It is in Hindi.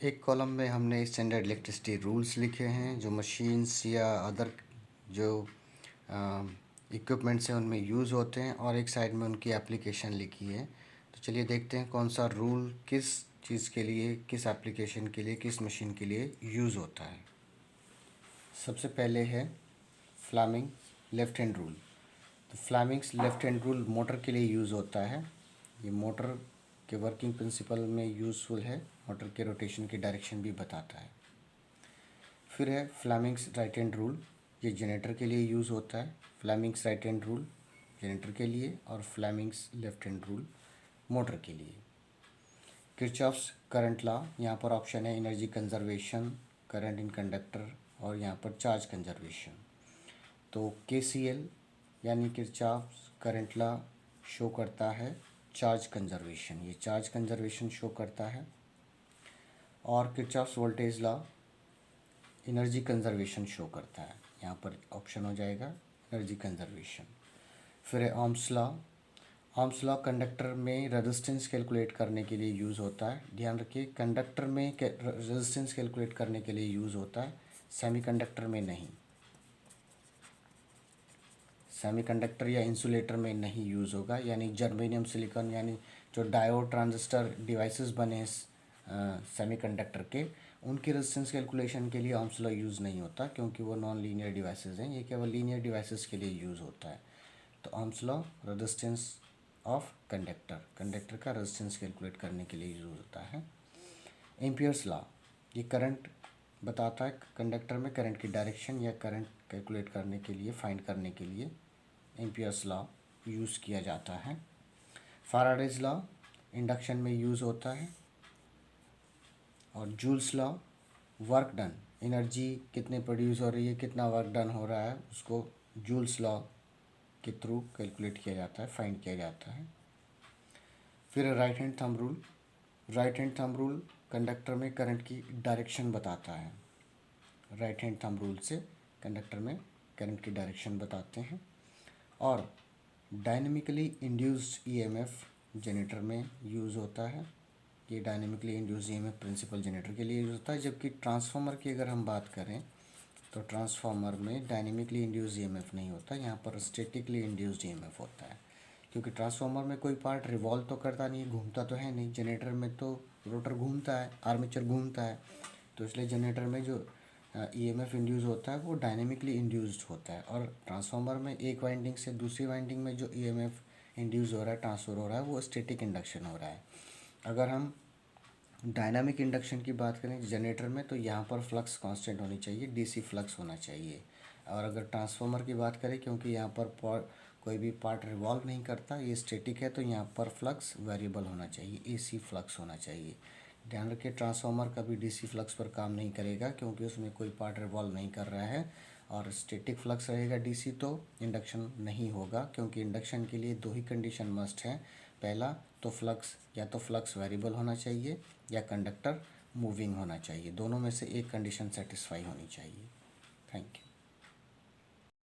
एक कॉलम में हमने स्टैंडर्ड इलेक्ट्रिसिटी रूल्स लिखे हैं जो मशीन्स या अदर जो इक्विपमेंट्स हैं उनमें यूज़ होते हैं, और एक साइड में उनकी एप्लीकेशन लिखी है। तो चलिए देखते हैं कौन सा रूल किस चीज़ के लिए, किस एप्लीकेशन के लिए, किस मशीन के लिए यूज़ होता है। सबसे पहले है फ्लेमिंग लेफ़्ट हैंड रूल। तो Fleming's left hand rule motor के लिए यूज़ होता है। ये मोटर के वर्किंग प्रिंसिपल में यूज़फुल है, मोटर के रोटेशन की डायरेक्शन भी बताता है। फिर है फ्लेमिंग्स राइट हैंड रूल, ये जनरेटर के लिए यूज़ होता है। Fleming's right hand rule generator के लिए और Fleming's left hand rule motor के लिए। किरचॉफ्स करंट लॉ, यहाँ पर ऑप्शन है energy conservation, current in conductor और यहाँ पर चार्ज कंजर्वेशन। तो KCL यानी किरचॉफ्स करंट लॉ शो करता है चार्ज कंजर्वेशन, ये चार्ज कंजर्वेशन शो करता है। और Kirchhoff's voltage law energy conservation show करता है, यहाँ पर ऑप्शन हो जाएगा एनर्जी कंजर्वेशन। फिर है Ohm's law. Ohm's law conductor में रेजिस्टेंस कैलकुलेट करने के लिए यूज़ होता है। ध्यान रखिए, कंडक्टर में रेजिस्टेंस कैलकुलेट करने के लिए यूज़ होता है, सेमीकंडक्टर में नहीं। सेमीकंडक्टर या इंसुलेटर में नहीं यूज़ होगा, यानी जर्मेनियम सिलिकॉन यानी जो डायोड ट्रांजिस्टर डिवाइसेस बने सेमीकंडक्टर के, उनकी रेजिस्टेंस कैलकुलेशन के लिए ओम्स लॉ यूज़ नहीं होता, क्योंकि वो नॉन लीनियर डिवाइसेस हैं। ये केवल लीनियर डिवाइसेस के लिए यूज़ होता है। तो Ohm's law resistance of conductor का रेजिस्टेंस कैलकुलेट करने के लिए यूज़ होता है। एम्पियर्स लॉ, ये करंट बताता है, कंडक्टर में करंट की डायरेक्शन या करंट कैलकुलेट करने के लिए, फाइंड करने के लिए एम्पियर्स लॉ यूज़ किया जाता है। फैराडेज लॉ इंडक्शन में यूज़ होता है। और joules law work done, energy कितने प्रोड्यूस हो रही है, कितना वर्क डन हो रहा है, उसको जूल्स लॉ के थ्रू कैलकुलेट किया जाता है, फाइंड किया जाता है। फिर right hand thumb rule. Right hand thumb rule conductor में करंट की डायरेक्शन बताता है। राइट हैंड थंब रूल से कंडक्टर में करंट की डायरेक्शन बताते हैं। और डायनेमिकली इंड्यूस्ड ईएमएफ जनरेटर में यूज़ होता है। ये dynamically induced EMF principle generator के लिए यूज़ होता है। जबकि ट्रांसफार्मर की अगर हम बात करें तो ट्रांसफार्मर में डायनेमिकली इंड्यूस्ड ईएमएफ नहीं होता, यहाँ पर स्टैटिकली इंड्यूस्ड ईएमएफ होता है। क्योंकि ट्रांसफार्मर में कोई पार्ट रिवॉल्व तो करता नहीं, घूमता तो है नहीं। जनरेटर में तो रोटर घूमता है, आर्मेचर घूमता है, तो इसलिए जनरेटर में जो ईएमएफ इंड्यूस होता है वो डायनेमिकली इंड्यूस्ड होता है। और ट्रांसफार्मर में एक वाइंडिंग से दूसरी वाइंडिंग में जो ईएमएफ इंड्यूस हो रहा है, ट्रांसफ़र हो रहा है, वो स्टैटिक इंडक्शन हो रहा है। अगर हम डायनामिक इंडक्शन की बात करें जनरेटर में, तो यहाँ पर फ्लक्स कांस्टेंट होनी चाहिए, डीसी फ्लक्स होना चाहिए। और अगर ट्रांसफार्मर की बात करें, क्योंकि यहाँ पर कोई भी पार्ट रिवॉल्व नहीं करता, ये स्टैटिक है, तो यहाँ पर फ्लक्स वेरिएबल होना चाहिए, एसी फ्लक्स होना चाहिए। ध्यान रखिए, ट्रांसफार्मर कभी डीसी फ्लक्स पर काम नहीं करेगा, क्योंकि उसमें कोई पार्ट रिवॉल्व नहीं कर रहा है। और स्टैटिक फ्लक्स रहेगा डीसी, तो इंडक्शन नहीं होगा, क्योंकि इंडक्शन के लिए दो ही कंडीशन मस्ट है। पहला तो फ्लक्स, या तो फ्लक्स वेरिएबल होना चाहिए या कंडक्टर मूविंग होना चाहिए, दोनों में से एक कंडीशन सेटिस्फाई होनी चाहिए। Thank you.